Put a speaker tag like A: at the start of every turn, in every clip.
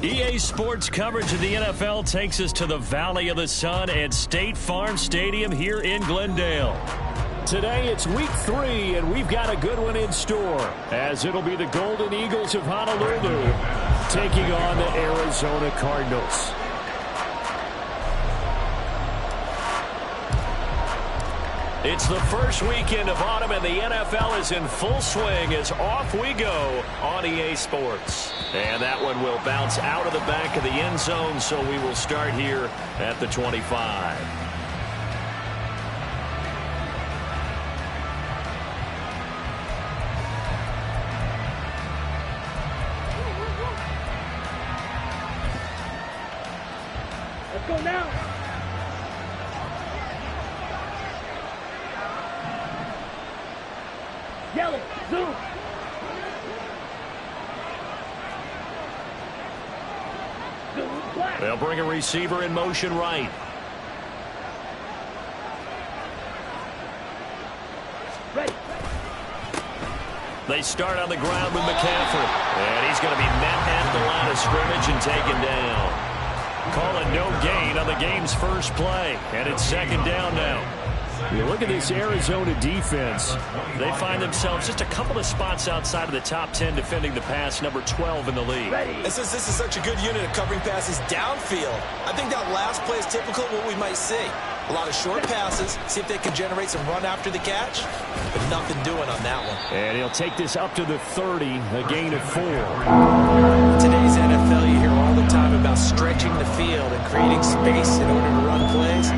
A: EA Sports coverage of the NFL takes us to the Valley of the Sun at State Farm Stadium here in Glendale. Today it's week 3, and we've got a good one in store, as it'll be the Golden Eagles of Honolulu taking on the Arizona Cardinals. It's the first weekend of autumn, and the NFL is in full swing as off we go on EA Sports. And that one will bounce out of the back of the end zone, so we will start here at the 25.
B: Let's go now. Yellow, zoom. Zoom, black.
A: They'll bring a receiver in motion right.
B: Ready.
A: They start on the ground with McCaffrey. And he's going to be met at the line of scrimmage and taken down. Calling no gain on the game's first play. And it's second down now. You look at this Arizona defense. They find themselves just a couple of spots outside of the top 10 defending the pass, number 12 in the league.
C: And since this is such a good unit of covering passes downfield, I think that last play is typical of what we might see. A lot of short passes, see if they can generate some run after the catch, but nothing doing on that one.
A: And he'll take this up to the 30, a gain of 4.
C: In today's NFL, you hear all the time about stretching the field and creating space in order to run plays.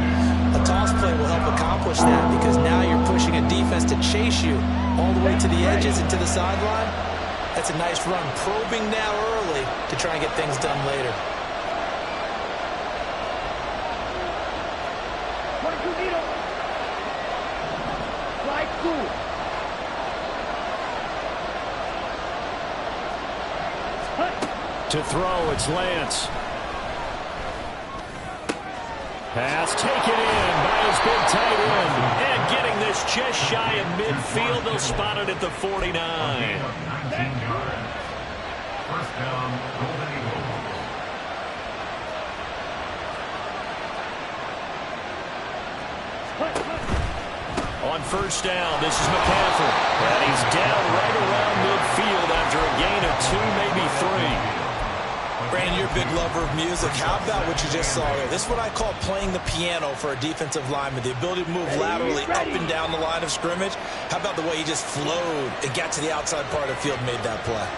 C: A toss play will help accomplish that because now you're pushing a defense to chase you all the way to the edges and to the sideline. That's a nice run, probing now early to try and get things done later.
A: To throw, it's Lance. Pass taken in by his big tight end. And getting this just shy of midfield. They'll spot it at the 49.
D: 19 yards. First down, Golden Eagles.
A: On first down, this is McCaffrey. And he's down right around midfield after a gain of 2, maybe 3.
C: Brandon, you're a big lover of music. How about what you just saw there? This is what I call playing the piano for a defensive lineman. The ability to move laterally up and down the line of scrimmage. How about the way he just flowed and got to the outside part of the field and made that play?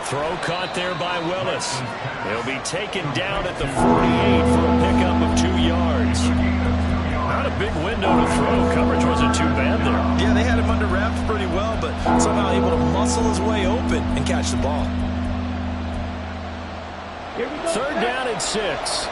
A: Throw caught there by Willis. He'll be taken down at the 48 for a pickup of 2 yards. Not a big window to throw. Coverage wasn't too bad there.
C: Yeah, they had him under wraps pretty well, but somehow able to muscle his way open and catch the ball.
A: Third down and 6.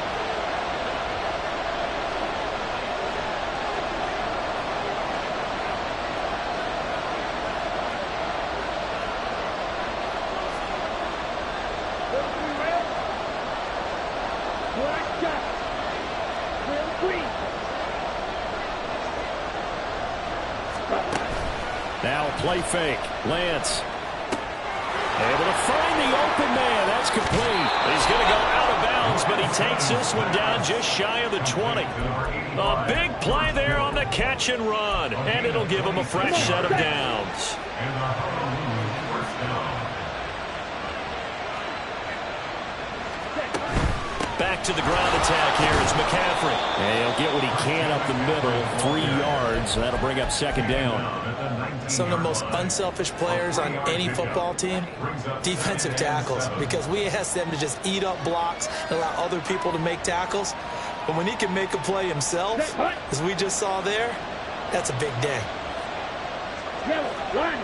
A: Now play fake. Lance. Able to find the open man. That's complete. He's going to go out of bounds, but he takes this one down just shy of the 20. A big play there on the catch and run, and it'll give him a fresh set of downs.
D: And the Honolulu first down.
A: Back to the ground attack here. It's McCaffrey.
E: And he'll get what he can up the middle, 3 yards. That'll bring up second down.
C: Some of the most unselfish players on any football team, defensive tackles, because we ask them to just eat up blocks and allow other people to make tackles. But when he can make a play himself, as we just saw there, that's a big day.
B: Yellow, line.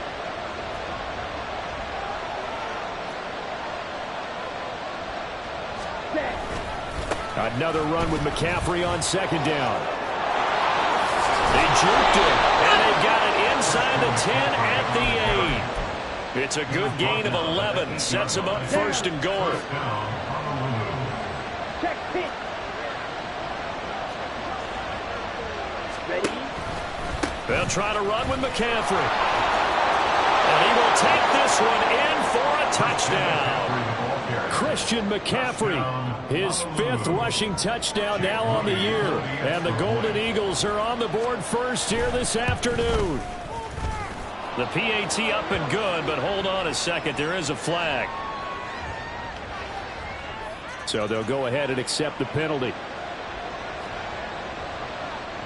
A: Another run with McCaffrey on second down. They juked it, and they got it inside the 10 at the 8. It's a good gain of 11. Sets them up first and goal.
B: Check pitch. Ready?
A: They'll try to run with McCaffrey. And he will take this one in for a touchdown. Christian McCaffrey, his 5th rushing touchdown now on the year. And the Golden Eagles are on the board first here this afternoon. The PAT up and good, but hold on a second. There is a flag. So they'll go ahead and accept the penalty.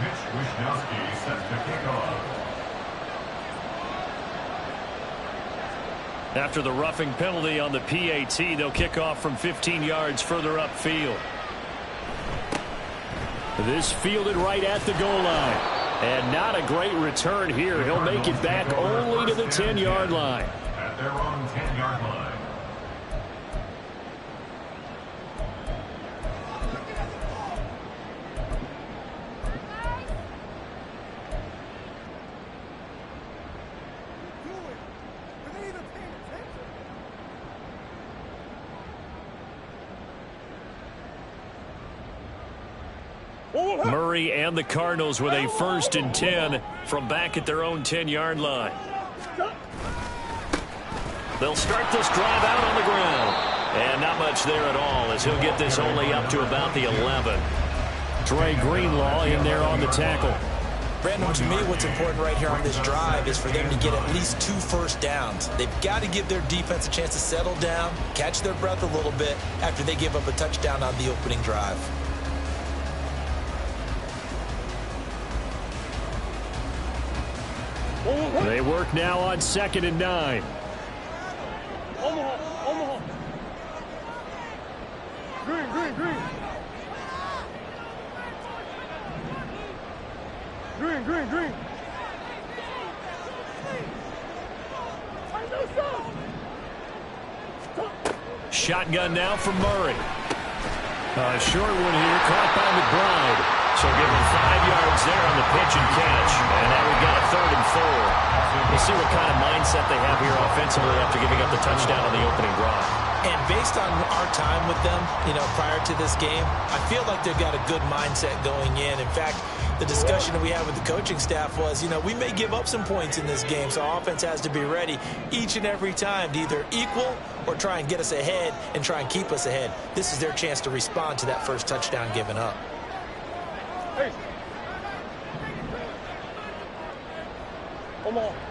D: Mitch Wishnowsky sets the kickoff.
A: After the roughing penalty on the PAT, they'll kick off from 15 yards further upfield. This fielded right at the goal line. And not a great return here. He'll make it back only to the 10-yard line.
D: At their own 10-yard line.
A: Murray and the Cardinals with a 1st and 10 from back at their own 10-yard line. They'll start this drive out on the ground. And not much there at all, as he'll get this only up to about the 11. Trey Greenlaw in there on the tackle.
C: Brandon, to me, what's important right here on this drive is for them to get at least 2 first downs. They've got to give their defense a chance to settle down, catch their breath a little bit after they give up a touchdown on the opening drive.
A: They work now on 2nd and 9.
B: Omaha. Green.
A: Shotgun now for Murray. A short one here, caught by McBride. So give him 5 yards there on the pitch and catch. And now we've got a 3rd and 4. We'll see what kind of mindset they have here offensively after giving up the touchdown on the opening drive.
C: And based on our time with them, prior to this game, I feel like they've got a good mindset going in. In fact, the discussion that we had with the coaching staff was, we may give up some points in this game, so our offense has to be ready each and every time to either equal or try and get us ahead and try and keep us ahead. This is their chance to respond to that first touchdown given up.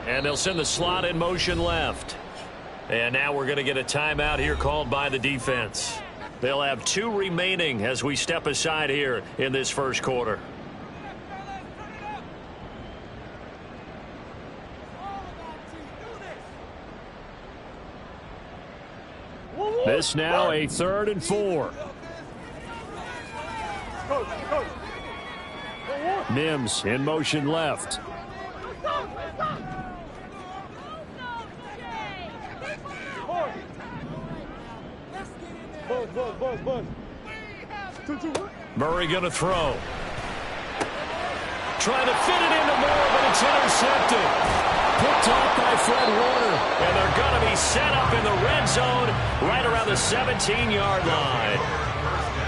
A: And they'll send the slot in motion left. And now we're going to get a timeout here called by the defense. They'll have 2 remaining as we step aside here in this first quarter. This now a 3rd and 4. Mims in motion left. Murray going to throw. Trying to fit it into Moore, but it's intercepted. Picked off by Fred Warner. And they're going to be set up in the red zone right around the 17-yard line.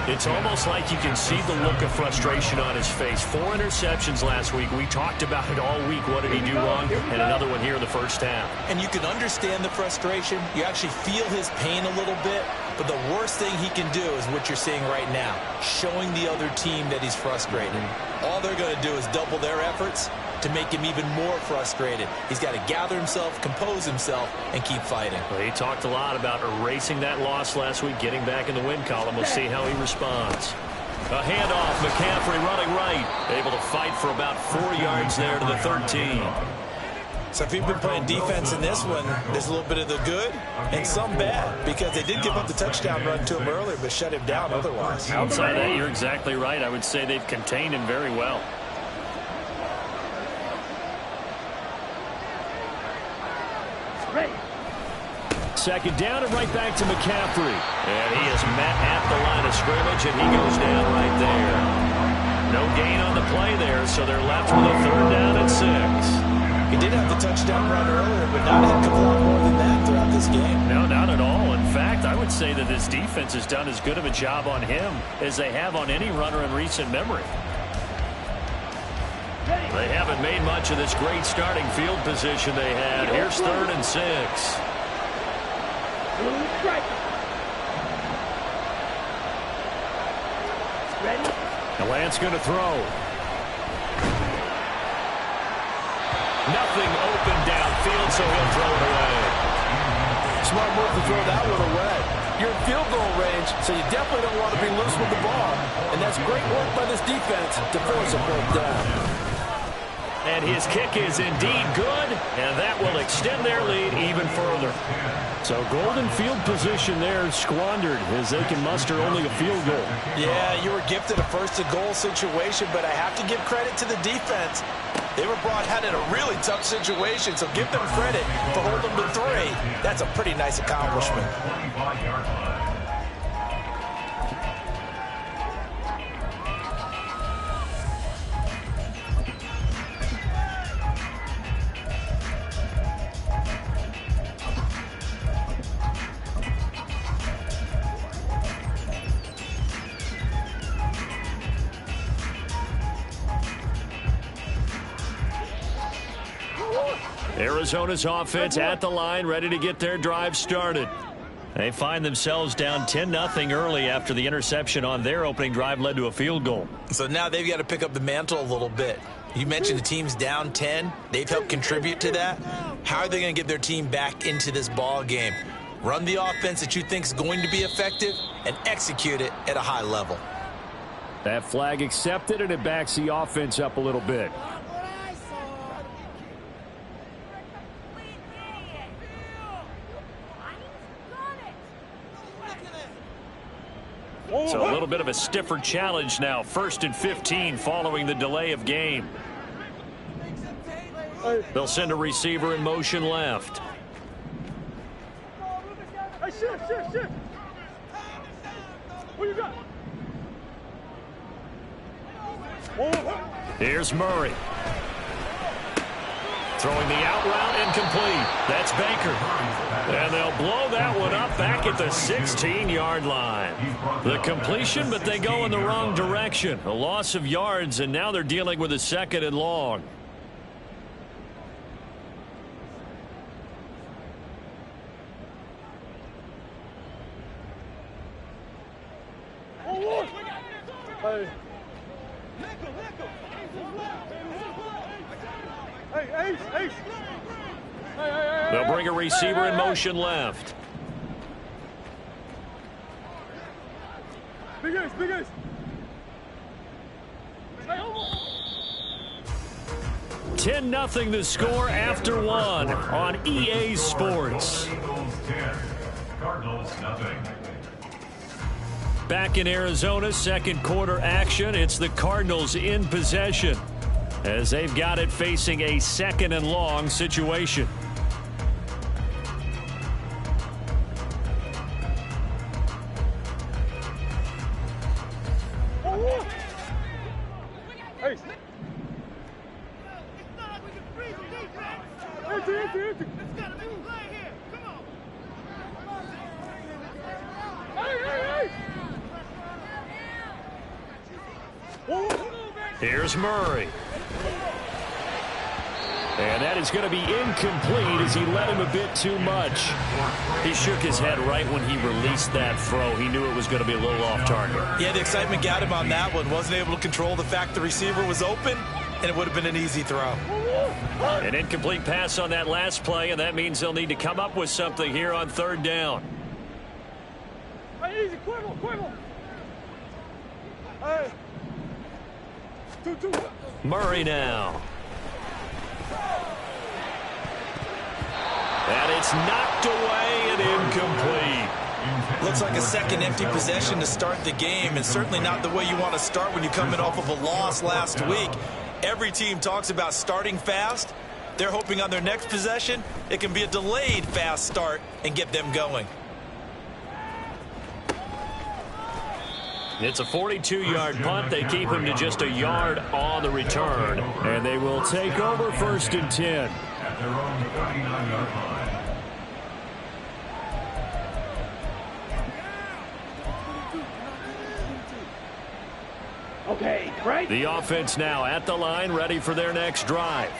A: It's almost like you can see the look of frustration on his face. 4 interceptions last week. We talked about it all week. What did he do wrong? And another one here in the first half.
C: And you can understand the frustration. You actually feel his pain a little bit. But the worst thing he can do is what you're seeing right now, showing the other team that he's frustrated. All they're going to do is double their efforts to make him even more frustrated. He's got to gather himself, compose himself, and keep fighting.
A: Well, he talked a lot about erasing that loss last week, getting back in the win column. We'll see how he responds. A handoff, McCaffrey running right. Able to fight for about 4 yards there to the 13.
C: So if you've been playing defense in this one, there's a little bit of the good and some bad, because they did give up the touchdown run to him earlier, but shut him down otherwise.
A: Outside that, you're exactly right. I would say they've contained him very well.
B: Ready.
A: Second down and right back to McCaffrey. And he is met at the line of scrimmage, and he goes down right there. No gain on the play there, so they're left with a 3rd down and 6.
C: He did have the touchdown run earlier, but not a heck of a lot more than that throughout this game.
A: No, not at all. In fact, I would say that this defense has done as good of a job on him as they have on any runner in recent memory. They haven't made much of this great starting field position they had. Here's 3rd and 6.
B: Blue strike. Ready.
A: The Lance going to throw. Nothing open downfield, so he'll throw it away.
F: Smart move to throw that one away. You're in field goal range, so you definitely don't want to be loose with the ball. And that's great work by this defense to force a 4th down.
A: And his kick is indeed good, and that will extend their lead even further. So golden field position there squandered as they can muster only a field goal.
C: Yeah, you were gifted a first-to-goal situation, but I have to give credit to the defense. They were brought out in a really tough situation, so give them credit for holding them to 3. That's a pretty nice accomplishment.
D: 25-yard line.
A: Arizona's offense at the line, ready to get their drive started. They find themselves down 10-0 early after the interception on their opening drive led to a field goal.
C: So now they've got to pick up the mantle a little bit. You mentioned the team's down 10. They've helped contribute to that. How are they going to get their team back into this ball game? Run the offense that you think is going to be effective and execute it at a high level.
E: That flag accepted, and it backs the offense up a little bit.
A: So a little bit of a stiffer challenge now. 1st and 15 following the delay of game. They'll send a receiver in motion left.
B: Hey, shift. What you got?
A: Here's Murray. Throwing the out route incomplete. That's Baker. And they'll blow that one up back at the 16-yard line. The completion, but they go in the wrong direction. A loss of yards, and now they're dealing with a 2nd and long.
B: Hey, Ace.
A: They'll bring a receiver in motion left.
B: Big Ace.
A: 10-0 the score after 1 on EA Sports.
D: Eagles 10, Cardinals nothing.
A: Back in Arizona, 2nd quarter action. It's the Cardinals in possession as they've got it facing a 2nd and long situation. Here's Murray. And that is going to be incomplete as he led him a bit too much. He shook his head right when he released that throw. He knew it was going to be a little off target.
C: Yeah, the excitement got him on that one. Wasn't able to control the fact the receiver was open, and it would have been an easy throw.
A: An incomplete pass on that last play, and that means they'll need to come up with something here on third down.
B: Hey, easy, Quibble. Hey. Two.
A: Murray now. And it's knocked away and incomplete.
C: Looks like a second empty possession to start the game, and certainly not the way you want to start when you're coming off of a loss last week. Every team talks about starting fast. They're hoping on their next possession it can be a delayed fast start and get them going.
A: It's a 42-yard punt. They keep him to just a yard on the return. And they will take over 1st and 10.
D: At their own 39-yard line.
B: Okay, right?
A: The offense now at the line, ready for their next drive.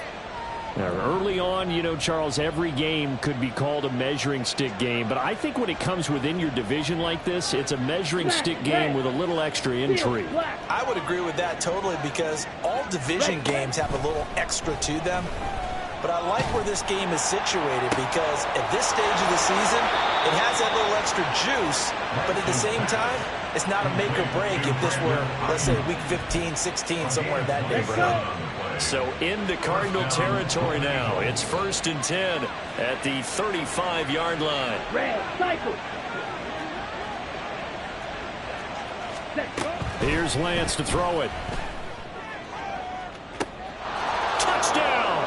A: Now, early on, you know, Charles, every game could be called a measuring stick game. But I think when it comes within your division like this, it's a measuring stick game with a little extra intrigue.
C: I would agree with that totally, because all division games have a little extra to them. But I like where this game is situated, because at this stage of the season, it has that little extra juice. But at the same time, it's not a make or break if this were, let's say, week 15, 16, somewhere in that neighborhood.
A: So into Cardinal territory now. It's 1st and 10 at the 35-yard line.
B: Red, cycle.
A: Here's Lance to throw it. Touchdown!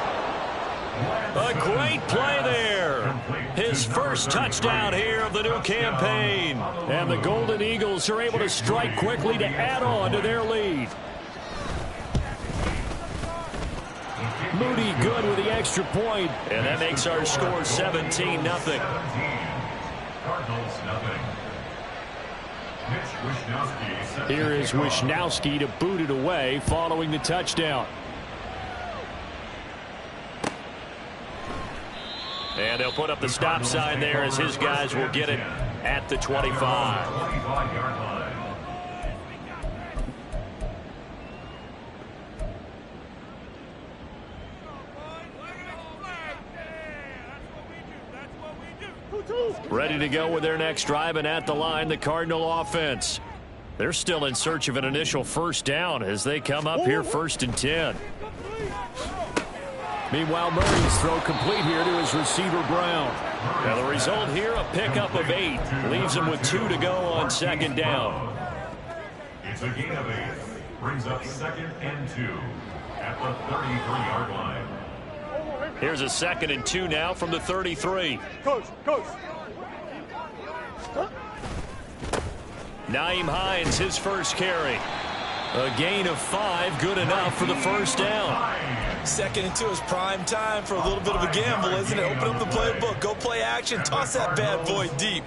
A: A great play there. His first touchdown here of the new campaign. And the Golden Eagles are able to strike quickly to add on to their lead. Moody good with the extra point, and that makes our score 17-0.
D: Cardinals nothing.
A: Here is Wishnowski to boot it away following the touchdown. And they'll put up the stop sign there as his guys will get it at the 25.
D: 25-yard line.
A: Ready to go with their next drive, and at the line, the Cardinal offense. They're still in search of an initial first down as they come up here 1st and 10. Meanwhile, Murray's throw complete here to his receiver, Brown. Now the result here, a pickup of 8. Leaves him with 2 to go on 2nd down.
D: It's a gain of 8. Brings up 2nd and 2 at the 33-yard line.
A: Here's a 2nd and 2 now from the 33.
B: Coach.
A: Naeem Hines, his first carry. A gain of 5, good enough for the first down.
C: 2nd and 2 is prime time for a little bit of a gamble, isn't it? Open up the playbook, go play action, toss that bad boy deep.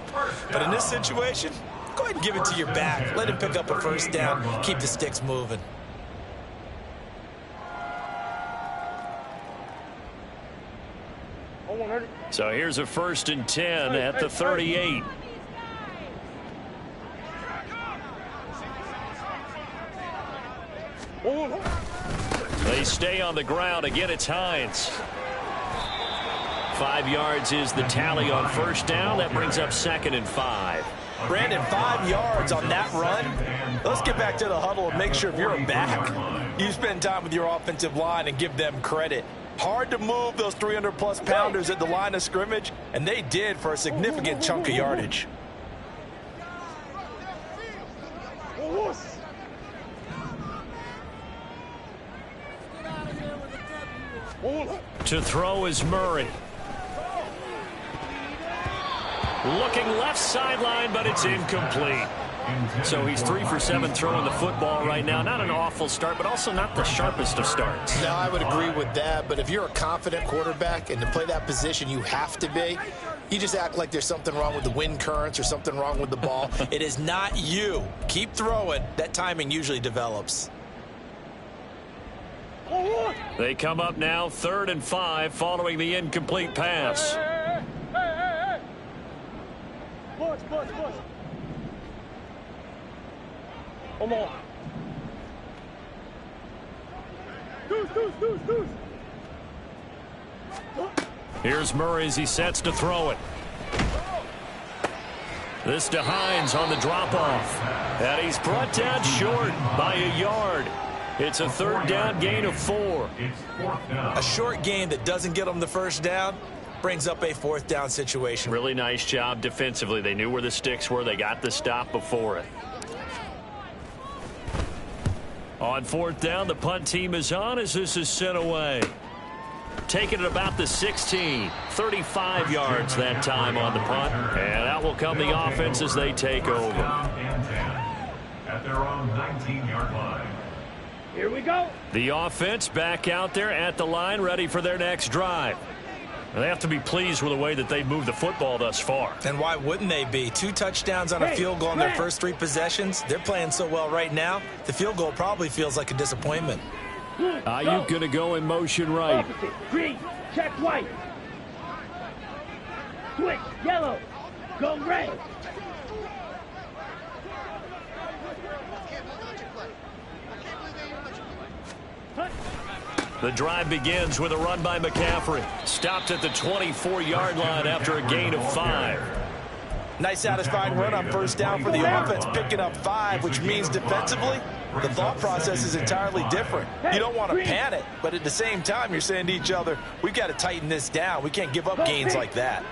C: But in this situation, go ahead and give it to your back. Let him pick up a first down, keep the sticks moving.
A: So here's a 1st and 10 at the 38. They stay on the ground. Again, it's Hines. 5 yards is the tally on first down. That brings up 2nd and 5.
C: Brandon, 5 yards on that run. Let's get back to the huddle and make sure if you're a back, you spend time with your offensive line and give them credit. Hard to move those 300-plus pounders at the line of scrimmage, and they did for a significant chunk of yardage.
A: To throw is Murray. Looking left sideline, but it's incomplete. So he's 3 for 7 throwing the football right now. Not an awful start, but also not the sharpest of starts.
G: No, I would agree with that. But if you're a confident quarterback and to play that position you have to be, you just act like there's something wrong with the wind currents or something wrong with the ball.
C: It is not you. Keep throwing. That timing usually develops.
A: They come up now 3rd and 5 following the incomplete pass.
B: Hey. Push. Come on. Deuce.
A: Here's Murray as he sets to throw it. This to Hines on the drop-off. And he's brought down short by a yard. It's a 3rd down gain of 4.
C: A short gain that doesn't get them the first down brings up a 4th down situation.
A: Really nice job defensively. They knew where the sticks were. They got the stop before it. On 4th down, the punt team is on as this is sent away. Taking it about the 16. 35 yards that time on the punt. And out will come the offense as they take over.
D: At their own 19-yard line.
B: Here we go.
A: The offense back out there at the line, ready for their next drive. They have to be pleased with the way that they've moved the football thus far.
C: And why wouldn't they be? 2 touchdowns on a field goal in their first 3 possessions. They're playing so well right now, the field goal probably feels like a disappointment.
E: Ayuk going to go in motion right.
B: Opposite. Green. Check white. Switch. Yellow. Go red.
A: The drive begins with a run by McCaffrey. Stopped at the 24-yard line after a gain of 5.
C: Nice satisfying run on 1st down for the offense, picking up 5, which means defensively, the thought process is entirely different. You don't want to panic, but at the same time, you're saying to each other, we've got to tighten this down. We can't give up gains like that.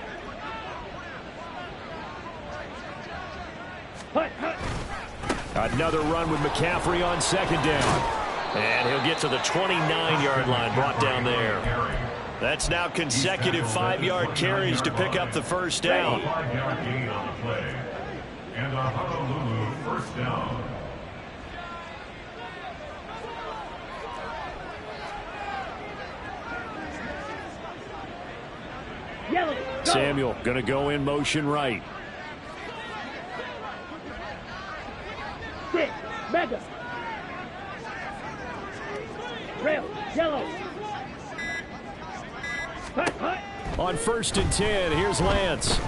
A: Another run with McCaffrey on 2nd down. And he'll get to the 29-yard line, brought down there. That's now consecutive 5-yard carries to pick up the 1st down.
D: 5-yard gain on the play. And a Honolulu 1st down.
B: Yellow. Go.
E: Samuel going to go in motion right.
B: 6. Mega. Rail. Yellow. Hut.
E: On 1st and 10, here's Lance.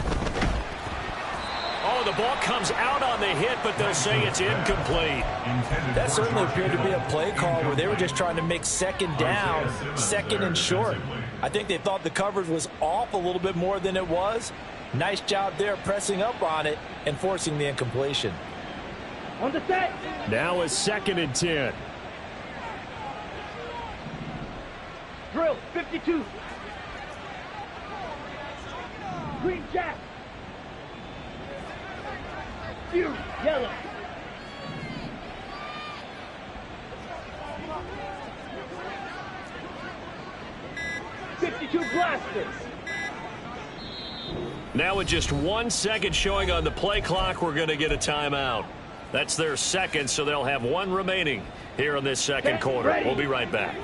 A: Oh, the ball comes out on the hit, but they'll say it's incomplete.
C: That certainly appeared to be a play call where they were just trying to make 2nd down, 2nd and short. I think they thought the coverage was off a little bit more than it was. Nice job there pressing up on it and forcing the incompletion.
B: On the set.
E: Now a 2nd and 10.
B: Drill. 52. Green jack. View. Yellow. Blasters.
A: Now with just 1 second showing on the play clock, we're going to get a timeout. That's their second, so they'll have 1 remaining here in this 2nd quarter. We'll be right back.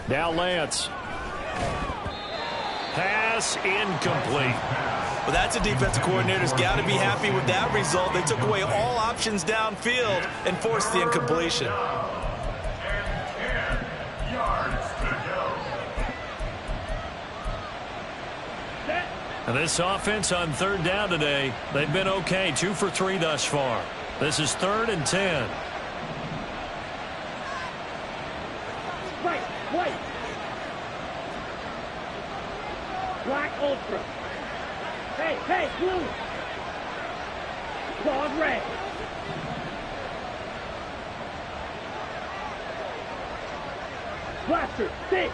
E: Now Lance.
A: Pass incomplete.
C: Well, that's a defensive coordinator's got to be happy with that result. They took away all options downfield and forced the incompletion.
A: And this offense on 3rd down today, they've been okay. 2 for 3 thus far. This is 3rd and 10.
B: White. Black ultra. Hey, blue. Claude red. Blaster, 6.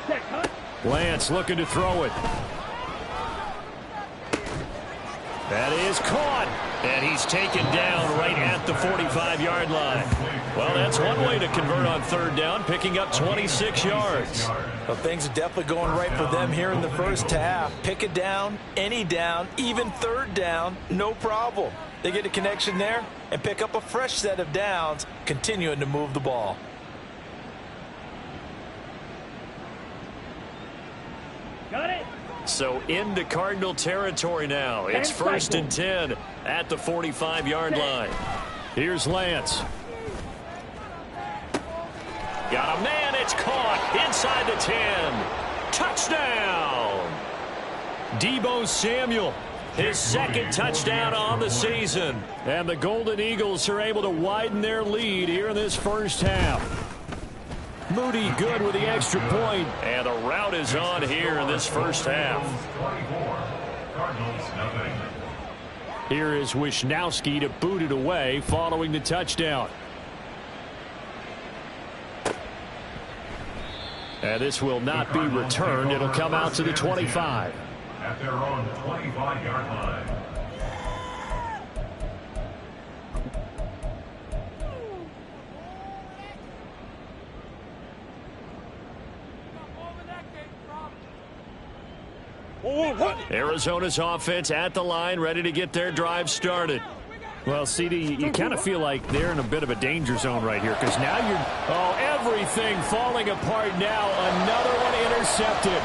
B: Check, hunt.
E: Lance looking to throw it.
A: That is caught. And he's taken down right at the 45-yard line. Well, that's one way to convert on 3rd down, picking up 26 yards.
C: Well, things are definitely going right for them here in the first half. Pick a down, any down, even 3rd down, no problem. They get a connection there and pick up a fresh set of downs, continuing to move the ball.
B: Got it.
A: So into Cardinal territory now. It's 1st and 10 at the 45-yard line.
E: Here's Lance.
A: Got a man. It's caught inside the 10. Touchdown. Deebo Samuel, his 2nd touchdown on the season.
E: And the Golden Eagles are able to widen their lead here in this first half. Moody good with the extra point.
A: And the route is on here in this first half.
E: Here is Wisnowski to boot it away following the touchdown. And this will not be returned. It'll come out to the 25.
D: At their own 25-yard line.
A: Arizona's offense at the line, ready to get their drive started.
E: Well, CD, you kind of feel like they're in a bit of a danger zone right here because now you're... Oh, everything falling apart now. Another one intercepted.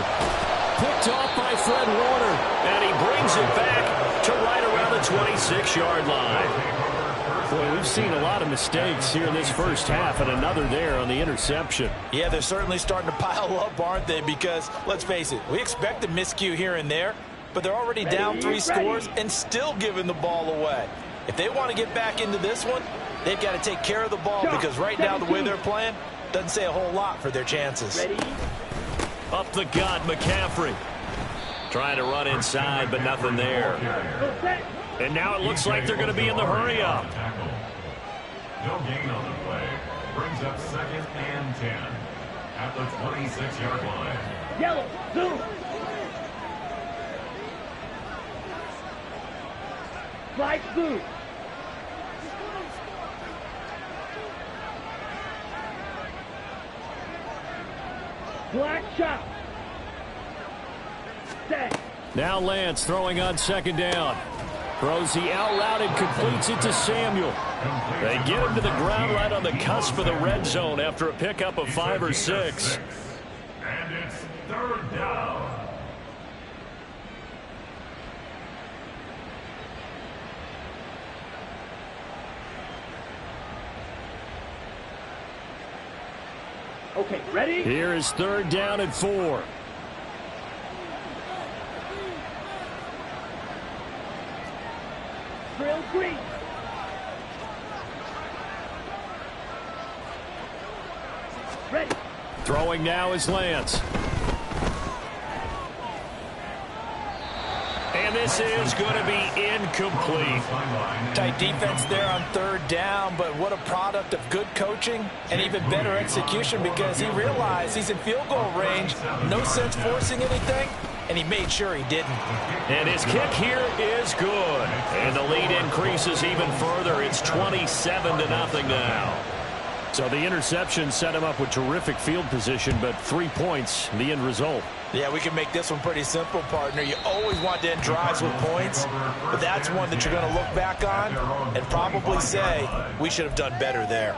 E: Picked off by Fred Warner.
A: And he brings it back to right around the 26-yard line.
E: Boy, we've seen a lot of mistakes here in this first half, and another there on the interception.
F: Yeah, they're certainly starting to pile up, aren't they? Because, let's face it, we expect a miscue here and there, but they're already down 3 scores and still giving the ball away. If they want to get back into this one, they've got to take care of the ball because right now the way they're playing doesn't say a whole lot for their chances.
A: Up the gut, McCaffrey. Trying to run inside, but nothing there. And now it looks like they're going to be in the hurry-up.
D: No gain on the play. Brings up 2nd and 10 at the 26-yard line.
B: Yellow, zoom. Flight boot. Black shot. Set.
E: Now Lance throwing on 2nd down. Throws the out route and completes it to Samuel.
A: They get him to the ground right on the cusp of the red zone after a pickup of 5 or 6.
D: And it's 3rd down.
B: Okay, ready?
E: Here is 3rd down and 4.
B: Drill green. Ready.
E: Throwing now is Lance.
A: And this is going to be incomplete.
F: Tight defense there on 3rd down, but what a product of good coaching and even better execution because he realized he's in field goal range. No sense forcing anything, and he made sure he didn't.
A: And his kick here is good. And the lead increases even further. It's 27-0 now.
E: So the interception set him up with terrific field position, but 3 points, the end result.
F: Yeah, we can make this one pretty simple, partner. You always want to end drives with points, but that's one that you're going to look back on and probably say, we should have done better there.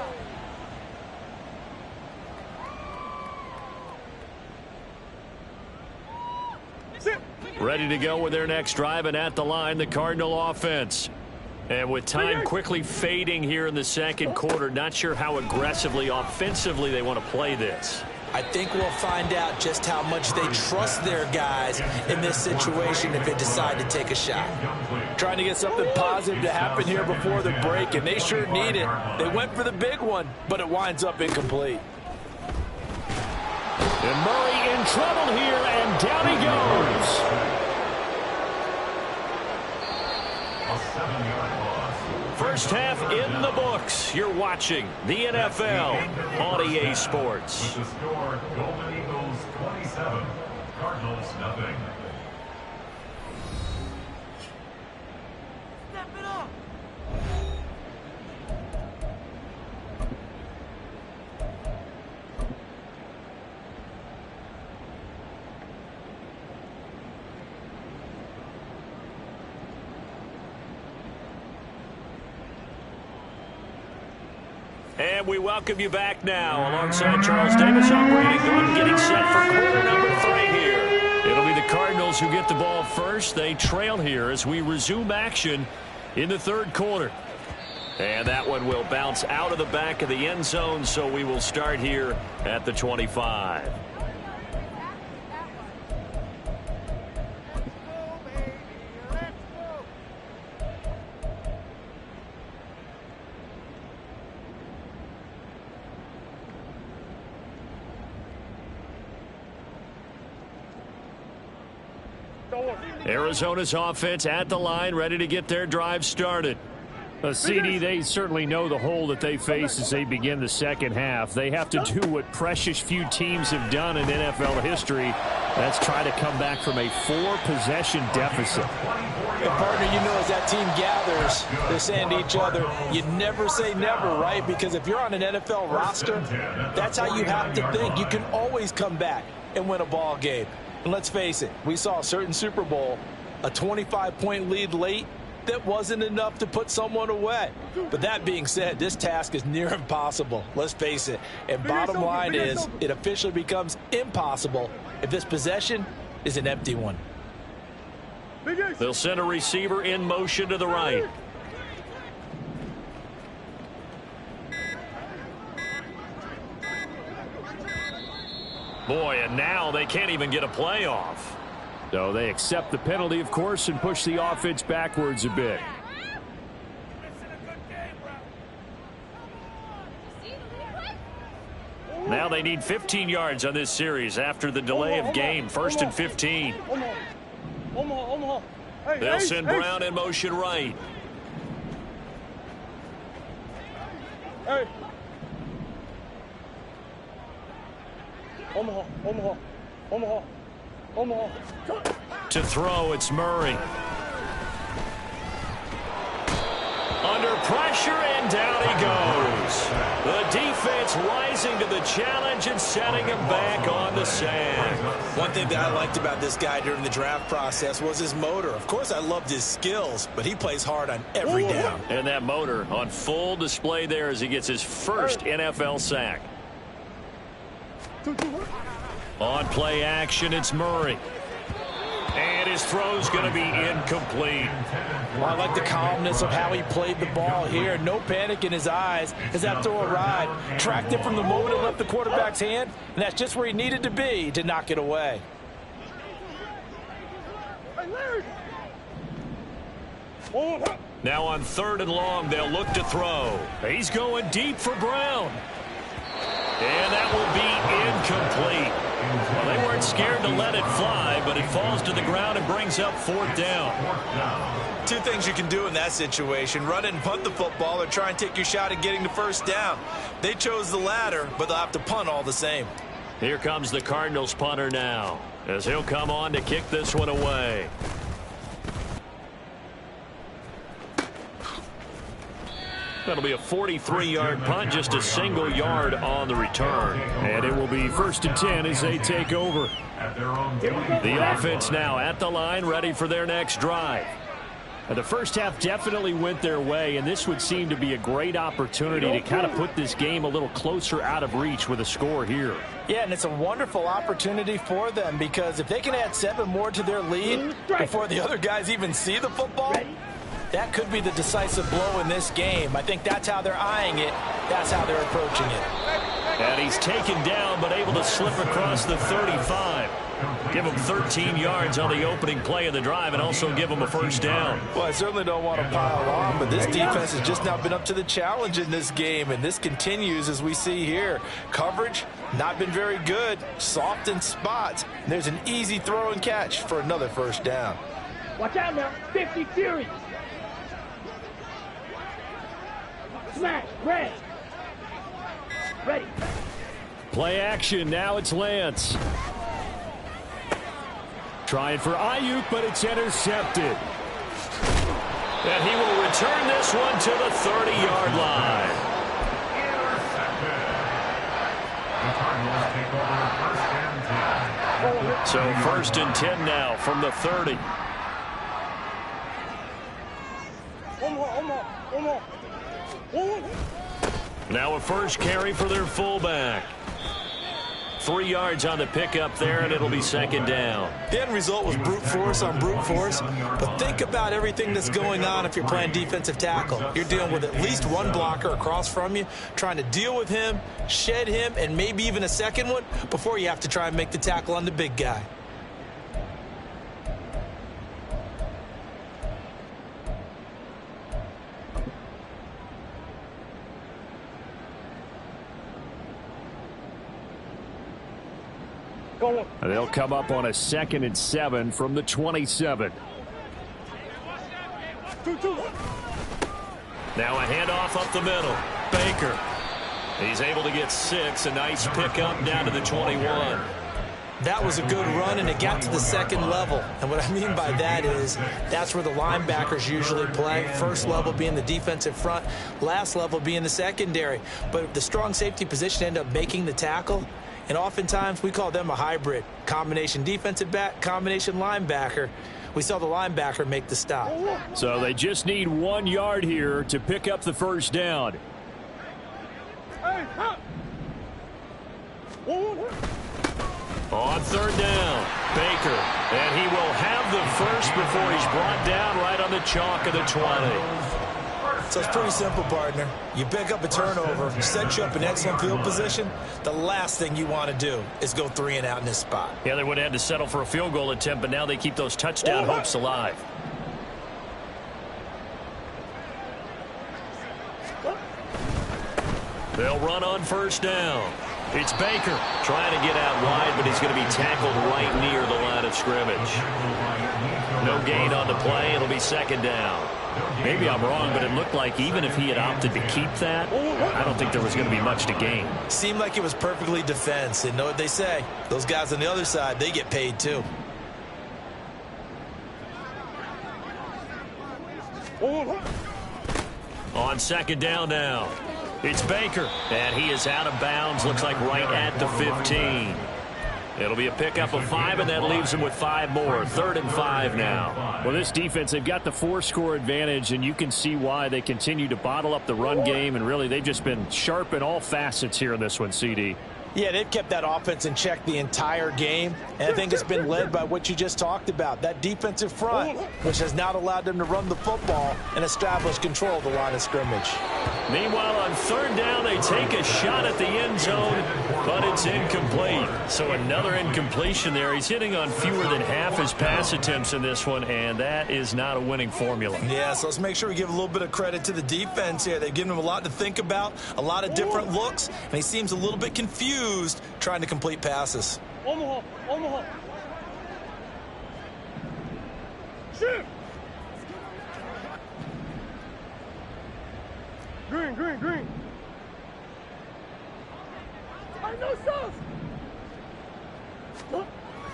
A: Ready to go with their next drive, and at the line, the Cardinal offense. And with time quickly fading here in the 2nd quarter, not sure how aggressively, offensively they want to play this.
F: I think we'll find out just how much they trust their guys in this situation if they decide to take a shot. Trying to get something positive to happen here before the break, and they sure need it. They went for the big one, but it winds up incomplete.
E: And Murray in trouble here, and down he goes.
D: A 7-yard loss.
A: First half in the books. You're watching the NFL on EA Sports.
D: With the score, Golden Eagles 27, Cardinals nothing.
B: Step it up.
A: And we welcome you back now alongside Charles Davis. I'm Brady Gordon getting set for quarter number 3 here. It'll be the Cardinals who get the ball first. They trail here as we resume action in the third quarter. And that one will bounce out of the back of the end zone, so we will start here at the 25. Arizona's offense at the line, ready to get their drive started.
E: CD, they certainly know the hole that they face as they begin the second half. They have to do what precious few teams have done in NFL history. That's try to come back from a 4-possession deficit.
F: And partner, you know, as that team gathers, they're saying to each other, you never say never, right? Because if you're on an NFL roster, that's how you have to think. You can always come back and win a ball game. And let's face it, we saw a certain Super Bowl, a 25-point lead late, that wasn't enough to put someone away. But that being said, this task is near impossible. Let's face it. And bottom line is, it officially becomes impossible if this possession is an empty one.
A: They'll send a receiver in motion to the right. Boy, and now they can't even get a play off.
E: So they accept the penalty, of course, and push the offense backwards a bit.
A: Now they need 15 yards on this series after the delay of game. 1st and 15. They'll send Brown in motion right. To throw, it's Murray. Under pressure, and down he goes. The defense rising to the challenge and setting him back on the sand.
F: One thing that I liked about this guy during the draft process was his motor. Of course, I loved his skills, but he plays hard on every down.
A: And that motor on full display there as he gets his first NFL sack. On play action, it's Murray. And his throw's going to be incomplete.
F: Well, I like the calmness of how he played the ball here. No panic in his eyes as that throw arrived. Tracked it from the moment it left the quarterback's hand, and that's just where he needed to be to knock it away.
A: Now on 3rd and long, they'll look to throw. He's going deep for Brown. And that will be incomplete. Well, they weren't scared to let it fly, but it falls to the ground and brings up 4th down.
F: Two things you can do in that situation: run it and punt the football, or try and take your shot at getting the first down. They chose the latter, but they'll have to punt all the same.
A: Here comes the Cardinals punter now, as he'll come on to kick this one away. That'll be a 43-yard punt, just a single yard on the return.
E: And it will be 1st and 10 as they take over.
A: The offense now at the line, ready for their next drive.
E: The first half definitely went their way, and this would seem to be a great opportunity to kind of put this game a little closer out of reach with a score here.
F: Yeah, and it's a wonderful opportunity for them, because if they can add 7 more to their lead before the other guys even see the football, that could be the decisive blow in this game. I think that's how they're eyeing it. That's how they're approaching it.
A: And he's taken down, but able to slip across the 35. Give him 13 yards on the opening play of the drive and also give him a first down.
F: Well, I certainly don't want to pile on, but this defense has just not been up to the challenge in this game, and this continues as we see here. Coverage, not been very good. Soft in spots. There's an easy throw and catch for another first down.
B: Watch out now. 50 Fury. Smash. Red. Ready.
E: Play action. Now it's Lance. Trying for Ayuk, but it's intercepted.
A: And he will return this one to the 30-yard line. So 1st and 10 now from the 30. Now a first carry for their fullback. 3 yards on the pickup there, and it'll be second down.
F: The end result was brute force on brute force, but think about everything that's going on if you're playing defensive tackle. You're dealing with at least one blocker across from you, trying to deal with him, shed him, and maybe even a second one before you have to try and make the tackle on the big guy.
E: They'll come up on a 2nd and 7 from the 27.
A: Now a handoff up the middle. Baker. He's able to get 6. A nice pickup down to the 21.
F: That was a good run, and it got to the second level. And what I mean by that is that's where the linebackers usually play. First level being the defensive front, last level being the secondary. But the strong safety position ended up making the tackle. And oftentimes we call them a hybrid. Combination defensive back, combination linebacker. We saw the linebacker make the stop.
E: So they just need 1 yard here to pick up the first down.
A: On third down, Baker. And he will have the first before he's brought down right on the chalk of the 20.
F: So it's pretty simple, partner. You pick up a turnover, set you up in excellent field position. The last thing you want to do is go 3 and out in this spot.
A: Yeah, they would have had to settle for a field goal attempt, but now they keep those touchdown hopes alive. They'll run on first down. It's Baker trying to get out wide, but he's going to be tackled right near the line of scrimmage. No gain on the play. It'll be second down.
E: Maybe I'm wrong, but it looked like even if he had opted to keep that, I don't think there was going to be much to gain.
F: Seemed like it was perfectly defense. And know what they say? Those guys on the other side, they get paid too.
A: On second down now. It's Baker, and he is out of bounds. Looks like right at the 15. It'll be a pickup of 5, and that leaves him with 5 more. 3rd and 5 now.
E: Well, this defense, they've got the 4-score advantage, and you can see why they continue to bottle up the run game, and really they've just been sharp in all facets here in this one, CD.
F: Yeah, they've kept that offense in check the entire game, and I think it's been led by what you just talked about, that defensive front, which has not allowed them to run the football and establish control of the line of scrimmage.
A: Meanwhile, on third down, they take a shot at the end zone, but it's incomplete. So another incompletion there. He's hitting on fewer than half his pass attempts in this one, and that is not a winning formula.
F: Yeah, so let's make sure we give a little bit of credit to the defense here. They've given him a lot to think about, a lot of different looks, and he seems a little bit confused trying to complete passes.
B: Omaha. Shoot! Green. I know sauce.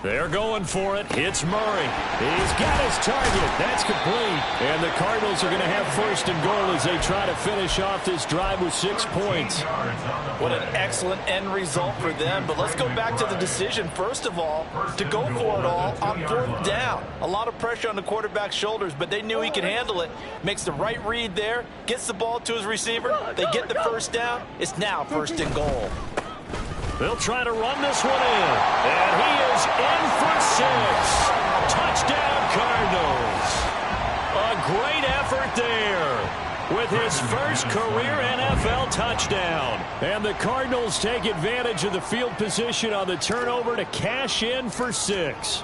A: They're going for it. It's Murray. He's got his target. That's complete. And the Cardinals are going to have 1st and goal as they try to finish off this drive with 6 points.
F: What an excellent end result for them. But let's go back to the decision, first of all, to go for it all on 4th down. A lot of pressure on the quarterback's shoulders, but they knew he could handle it. Makes the right read there, gets the ball to his receiver. They get the 1st down. It's now 1st and goal.
A: They'll try to run this one in. And he is in for 6. Touchdown, Cardinals. A great effort there with his first career NFL touchdown. And the Cardinals take advantage of the field position on the turnover to cash in for 6.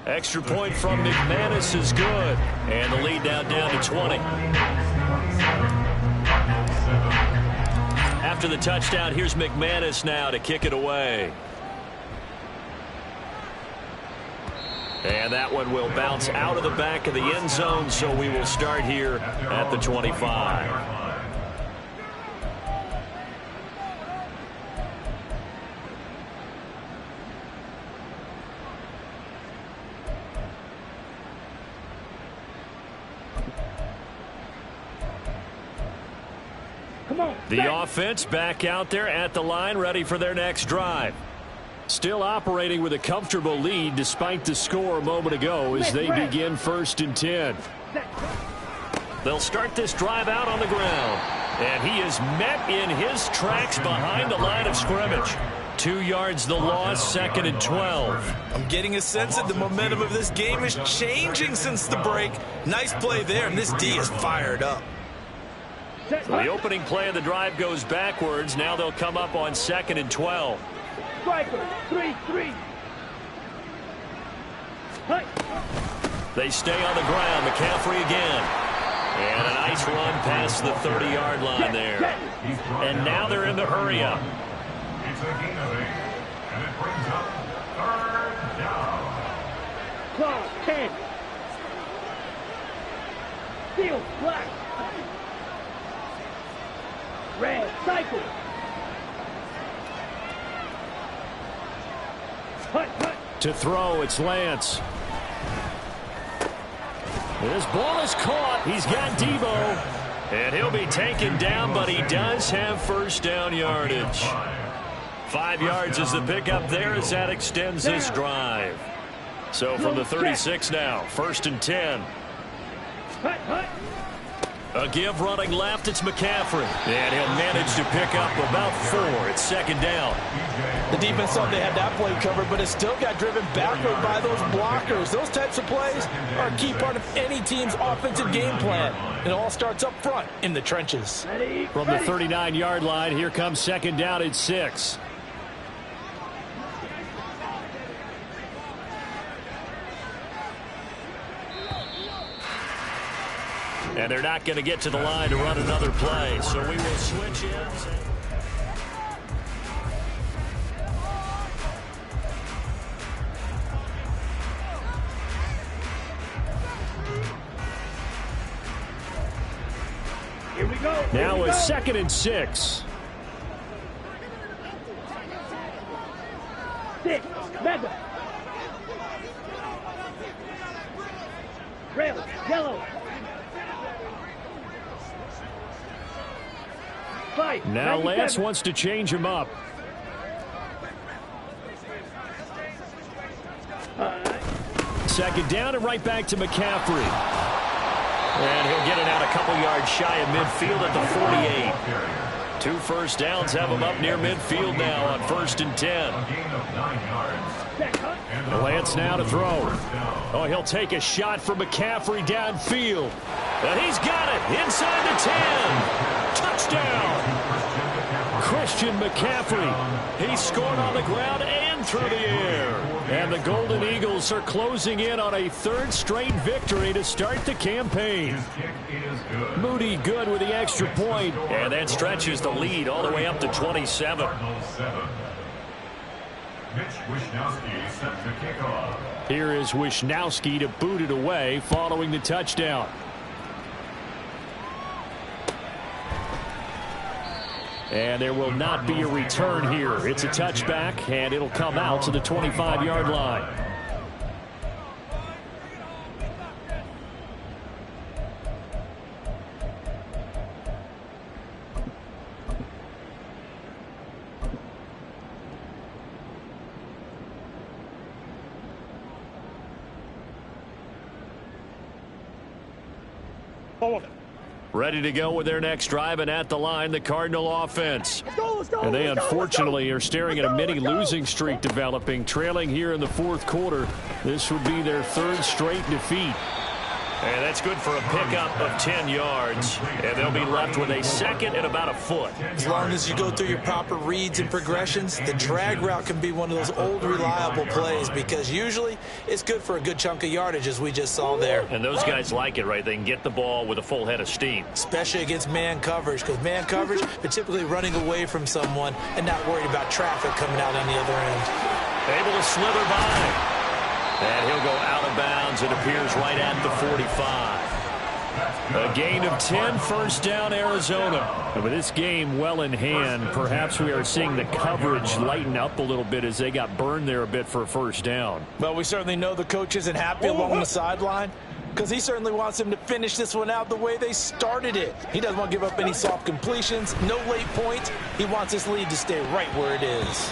A: Extra point from McManus is good. And the lead now down to 20. After the touchdown, here's McManus now to kick it away. And that one will bounce out of the back of the end zone, so we will start here at the 25. The offense back out there at the line, ready for their next drive. Still operating with a comfortable lead despite the score a moment ago as they begin 1st and 10. They'll start this drive out on the ground. And he is met in his tracks behind the line of scrimmage. 2 yards the loss, 2nd and 12.
F: I'm getting a sense that the momentum of this game is changing since the break. Nice play there, and this D is fired up.
A: So the opening play of the drive goes backwards. Now they'll come up on 2nd and 12.
B: Striker, 3-3.
A: They stay on the ground. McCaffrey again. And a nice run past the 30-yard line there. And now they're in the hurry-up.
D: It's a gain of 8, and it brings up 3rd down.
B: Claw, 10. Steel, black. Red, cycle. Hut.
E: To throw, it's Lance. This ball is caught. He's got Debo.
A: And he'll be taken down, but he does have first down yardage. 5 yards is the pickup there as that extends this drive. So from the 36 now, 1st and 10. A give running left, it's McCaffrey. And he'll manage to pick up about 4. It's 2nd down.
F: The defense thought they had that play covered, but it still got driven backward by those blockers. Those types of plays are a key part of any team's offensive game plan. It all starts up front in the trenches.
E: From the 39-yard line, here comes 2nd down at 6.
A: And they're not going to get to the line to run another play. So we will switch in.
B: Here we go.
E: Now a 2nd and 6.
B: 6. Mega. Rail. Yellow. 5.
E: Now Lance wants to change him up. Second down and right back to McCaffrey.
A: And he'll get it out a couple yards shy of midfield at the 48. 2 first downs have him up near midfield now on 1st and 10.
E: Lance now to throw. Oh, he'll take a shot from McCaffrey downfield.
A: And he's got it inside the 10. Touchdown.
E: Christian McCaffrey.
A: He scored on the ground and through the air.
E: And the Golden Eagles are closing in on a 3rd straight victory to start the campaign. Moody good with the extra point.
A: And that stretches the lead all the way up to 27.
D: Mitch Wishnowsky set to kick off.
E: Here is Wishnowsky to boot it away following the touchdown. And there will not be a return here. It's a touchback, and it'll come out to the 25-yard line. Ready to go with their next drive, and at the line, the Cardinal offense. And they unfortunately are staring at a mini losing streak developing, trailing here in the 4th quarter. This would be their 3rd straight defeat.
A: And that's good for a pickup of 10 yards. And they'll be left with a 2nd and about a foot.
F: As long as you go through your proper reads and progressions, the drag route can be one of those old reliable plays because usually it's good for a good chunk of yardage as we just saw there.
A: And those guys like it, right? They can get the ball with a full head of steam.
F: Especially against man coverage, because man coverage, they're typically running away from someone and not worried about traffic coming out on the other end.
A: Able to slither by. And he'll go out of bounds. It appears right at the 45. A gain of 10, 1st down, Arizona.
E: And with this game well in hand, perhaps we are seeing the coverage lighten up a little bit as they got burned there a bit for a 1st down.
F: Well, we certainly know the coach isn't happy along the sideline because he certainly wants them to finish this one out the way they started it. He doesn't want to give up any soft completions, no late points. He wants this lead to stay right where it is.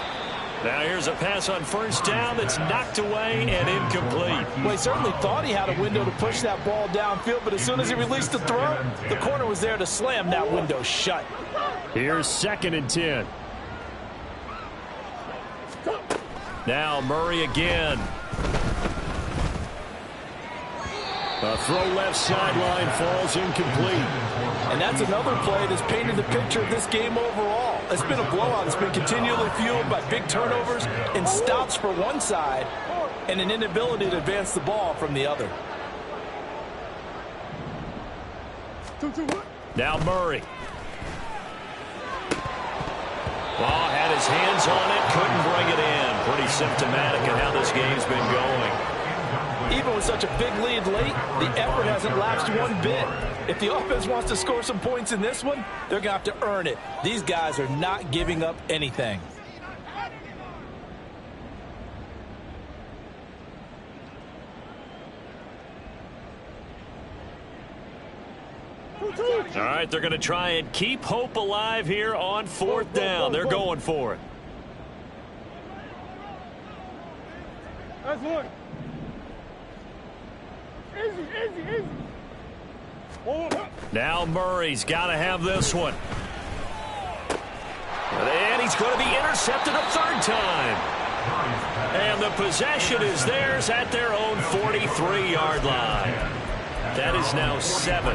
A: Now here's a pass on first down that's knocked away and incomplete.
F: Well, he certainly thought he had a window to push that ball downfield, but as soon as he released the throw, the corner was there to slam that window shut.
E: Here's 2nd and 10. Now Murray again. A throw left sideline falls incomplete.
F: And that's another play that's painted the picture of this game overall. It's been a blowout. It's been continually fueled by big turnovers and stops for one side and an inability to advance the ball from the other.
E: Now Murray.
A: Ball had his hands on it, couldn't bring it in. Pretty symptomatic of how this game's been going.
F: Even with such a big lead late, the effort hasn't lapsed one bit. If the offense wants to score some points in this one, they're going to have to earn it. These guys are not giving up anything.
A: All right, they're going to try and keep hope alive here on 4th down. They're going for it.
B: That's one. Easy.
A: Now Murray's got to have this one. And he's going to be intercepted a 3rd time. And the possession is theirs at their own 43-yard line. That is now 7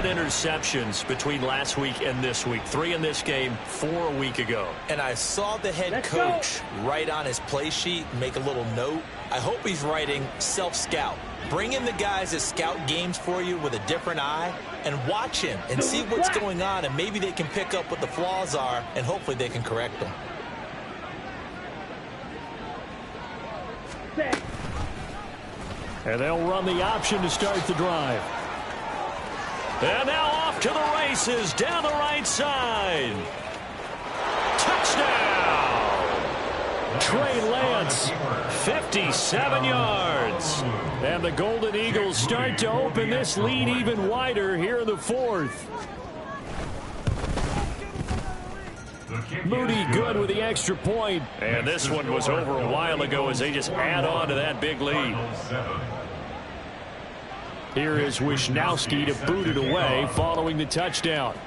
A: interceptions between last week and this week. 3 in this game, 4 a week ago.
C: And I saw the head coach write on his play sheet, make a little note. I hope he's writing self-scout. Bring in the guys that scout games for you with a different eye and watch him and see what's going on, and maybe they can pick up what the flaws are, and hopefully they can correct them.
E: And they'll run the option to start the drive.
A: And now off to the races down the right side. Touchdown!
E: Trey Lance,
A: 57 yards.
E: and the Golden Eagles start to open this lead even wider here in the 4th. Moody good with the extra point.
A: And this one was over a while ago as they just add on to that big lead.
E: Here is Wisnowski to boot it away following the touchdown.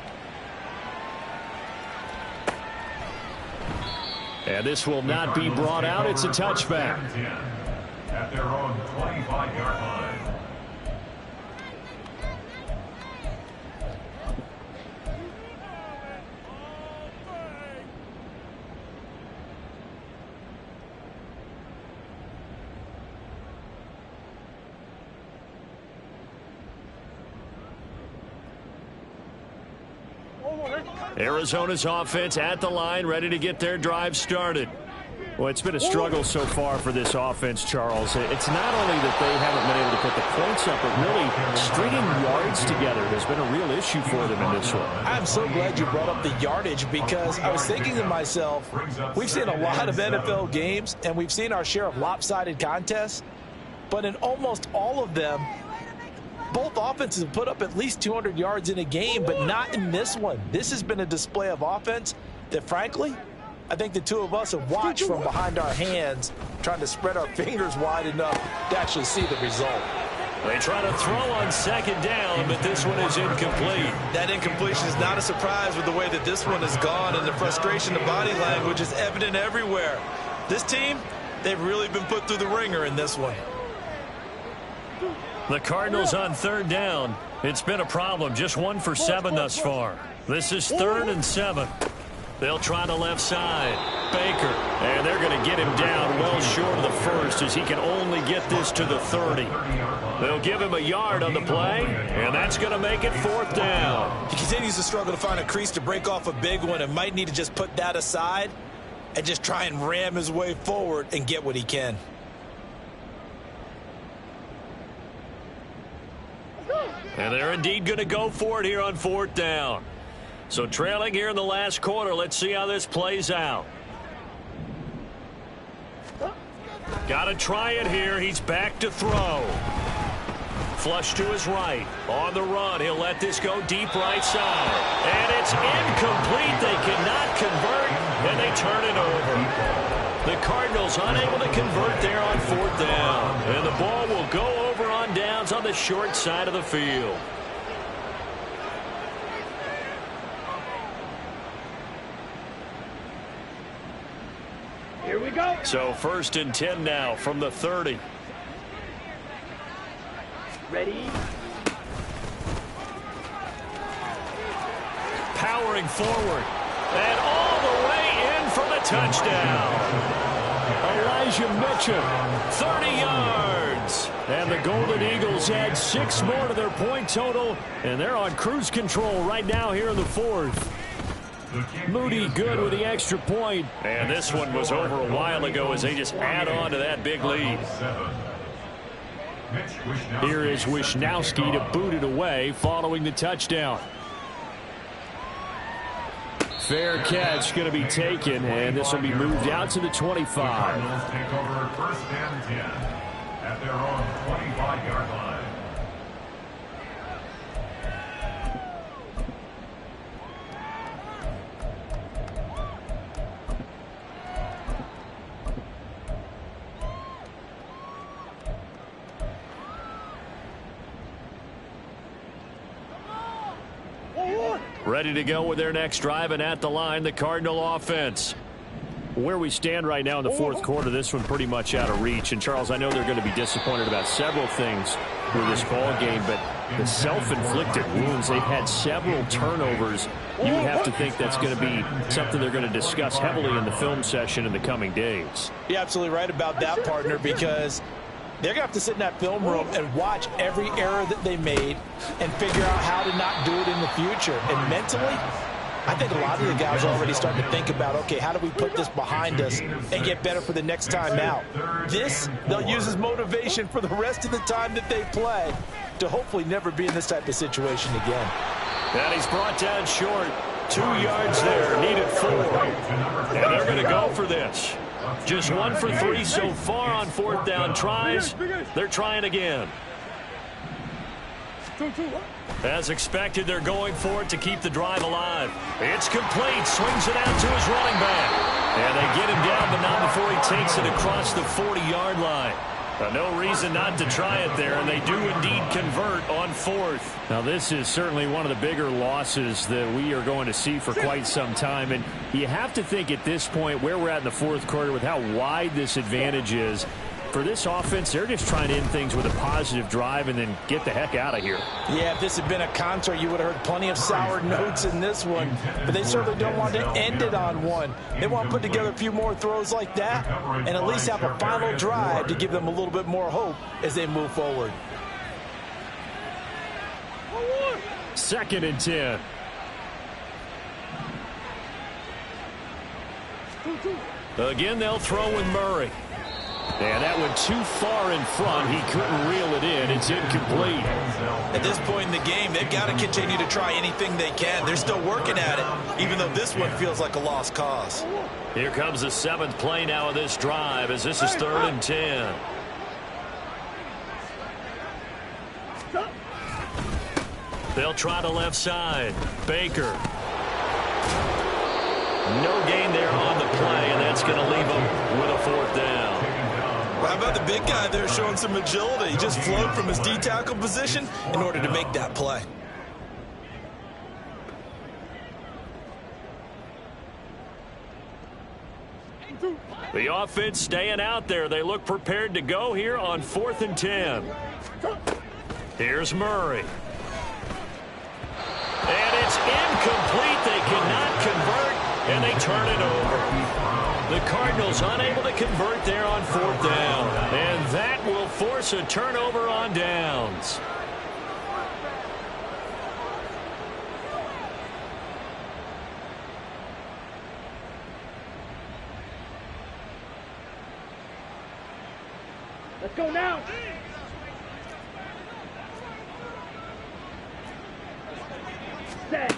E: And this will not be brought out. It's a touchback.
D: At their own 25-yard line.
A: Arizona's offense at the line, ready to get their drive started.
E: Well, it's been a struggle so far for this offense, Charles. It's not only that they haven't been able to put the points up, but really stringing yards together has been a real issue for them in this one.
F: I'm so glad you brought up the yardage, because I was thinking to myself, we've seen a lot of NFL games, and we've seen our share of lopsided contests, but in almost all of them, both offenses have put up at least 200 yards in a game, but not in this one. This has been a display of offense that, frankly, I think the two of us have watched from behind our hands, trying to spread our fingers wide enough to actually see the result.
A: They try to throw on second down, but this one is incomplete.
F: That incompletion is not a surprise with the way that this one has gone, and the frustration, the body language is evident everywhere. This team, they've really been put through the ringer in this one.
A: The Cardinals on third down. It's been a problem. Just 1 for 7 thus far. This is 3rd and 7. They'll try the left side. Baker. And they're going to get him down well short of the first, as he can only get this to the 30. They'll give him a yard on the play, and that's going to make it 4th down.
F: He continues to struggle to find a crease to break off a big one, and might need to just put that aside and just try and ram his way forward and get what he can.
A: And they're indeed going to go for it here on 4th down. So trailing here in the last quarter. Let's see how this plays out. Got to try it here. He's back to throw. Flush to his right. On the run. He'll let this go deep right side. And it's incomplete. They cannot convert, and they turn it over. Cardinals unable to convert there on 4th down. And the ball will go over on downs on the short side of the field.
B: Here we go.
A: So 1st and 10 now from the 30.
B: Ready?
A: Powering forward. And all the way in for the touchdown. Elijah Mitchell, 30 yards. And the Golden Eagles add 6 more to their point total. And they're on cruise control right now here in the 4th. Moody good with the extra point. And this one was over a while ago as they just add on to that big lead. Here is Wisnowski to boot it away following the touchdown. Fair catch going to be taken, and this will be moved out to the 25.
D: Cardinals take over 1st and 10 at their own 25-yard line.
A: Ready to go with their next drive, and at the line, the Cardinal offense.
E: Where we stand right now in the 4th quarter, this one pretty much out of reach. And, Charles, I know they're going to be disappointed about several things with this ball game, but the self-inflicted wounds, they've had several turnovers. You would have to think that's going to be something they're going to discuss heavily in the film session in the coming days.
F: You're absolutely right about that, partner, because they're going to have to sit in that film room and watch every error that they made and figure out how to not do it in the future. And mentally, I think a lot of the guys are already starting to think about, okay, how do we put this behind us and get better for the next time out? This, they'll use as motivation for the rest of the time that they play to hopefully never be in this type of situation again.
A: And he's brought down short. 2 yards there, needed 4. And they're going to go for this. Just 1 for 3 so far on 4th down tries. They're trying again. As expected, they're going for it to keep the drive alive. It's complete. Swings it out to his running back. And they get him down, but not before he takes it across the 40-yard line. No reason not to try it there, and they do indeed convert on 4th.
E: Now, this is certainly one of the bigger losses that we are going to see for quite some time. And you have to think at this point where we're at in the 4th quarter with how wide this advantage is. For this offense, they're just trying to end things with a positive drive and then get the heck out of here.
F: Yeah, if this had been a concert, you would have heard plenty of sour notes in this one. But they certainly don't want to end it on one. They want to put together a few more throws like that and at least have a final drive to give them a little bit more hope as they move forward.
E: 2nd and 10.
A: Again, they'll throw with Murray. And that went too far in front. He couldn't reel it in. It's incomplete.
F: At this point in the game, they've got to continue to try anything they can. They're still working at it, even though this one feels like a lost cause.
A: Here comes the 7th play now of this drive as this is 3rd and 10. They'll try the left side. Baker. No gain there on the play, and that's going to leave them with a 4th down.
F: How about the big guy there showing some agility? He just flowed from his D-tackle position in order to make that play.
A: The offense staying out there. They look prepared to go here on 4th and 10. Here's Murray. And it's incomplete. They cannot convert, and they turn it over. The Cardinals unable to convert there on 4th down. And that will force a turnover on downs.
B: Let's go now. Set.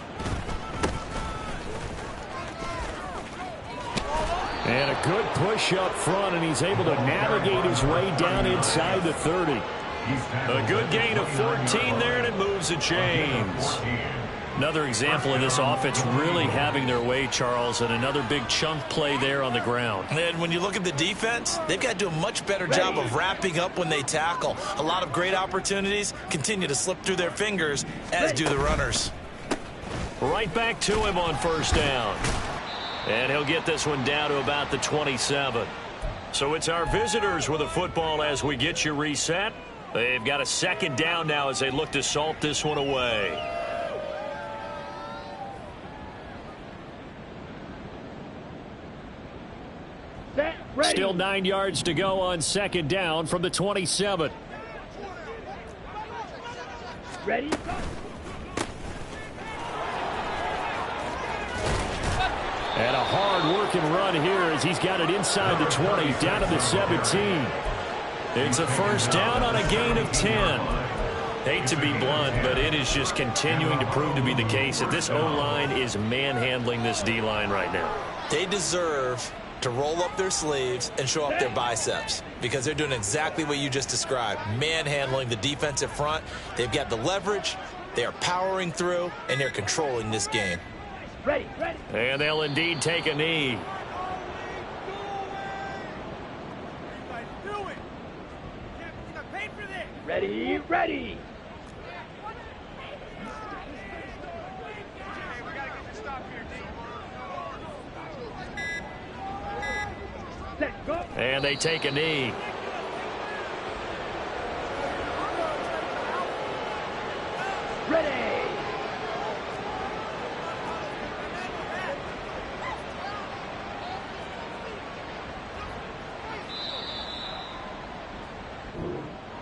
E: And a good push up front, and he's able to navigate his way down inside the 30.
A: A good gain of 14 there, and it moves the chains.
E: Another example of this offense really having their way, Charles, and another big chunk play there on the ground.
F: And when you look at the defense, they've got to do a much better job of wrapping up when they tackle. A lot of great opportunities continue to slip through their fingers, as do the runners.
A: Right back to him on first down. And he'll get this one down to about the 27. So it's our visitors with a football as we get you reset. They've got a second down now as they look to salt this one away.
E: Still 9 yards to go on second down from the 27.
B: Ready?
E: And a hard-working run here as he's got it inside the 20, down to the 17. It's a first down on a gain of 10. Hate to be blunt, but it is just continuing to prove to be the case that this O-line is manhandling this D-line right now.
F: They deserve to roll up their sleeves and show up their biceps because they're doing exactly what you just described, manhandling the defensive front. They've got the leverage, they are powering through, and they're controlling this game.
B: Ready.
A: And they'll indeed take a knee.
B: Ready. Set, go.
A: And they take a knee.
B: Ready.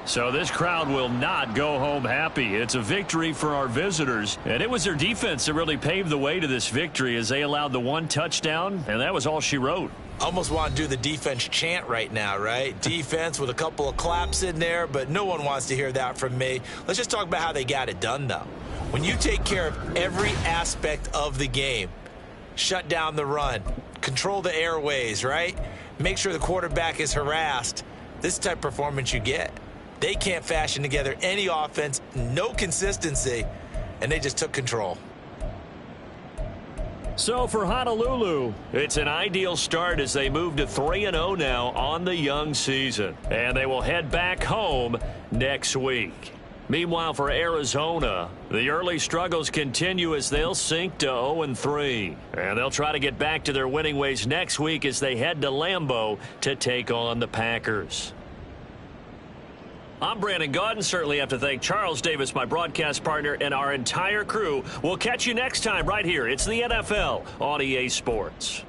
A: So this crowd will not go home happy. It's a victory for our visitors. And it was their defense that really paved the way to this victory as they allowed the one touchdown, and that was all she wrote.
F: Almost want to do the defense chant right now, right? Defense with a couple of claps in there, but no one wants to hear that from me. Let's just talk about how they got it done, though. When you take care of every aspect of the game, shut down the run, control the airways, right? Make sure the quarterback is harassed. This type of performance you get. They can't fashion together any offense, no consistency, and they just took control.
A: So for Honolulu, it's an ideal start as they move to 3-0 now on the young season. And they will head back home next week. Meanwhile, for Arizona, the early struggles continue as they'll sink to 0-3. And they'll try to get back to their winning ways next week as they head to Lambeau to take on the Packers. I'm Brandon Gaudin. Certainly have to thank Charles Davis, my broadcast partner, and our entire crew. We'll catch you next time right here. It's the NFL on EA Sports.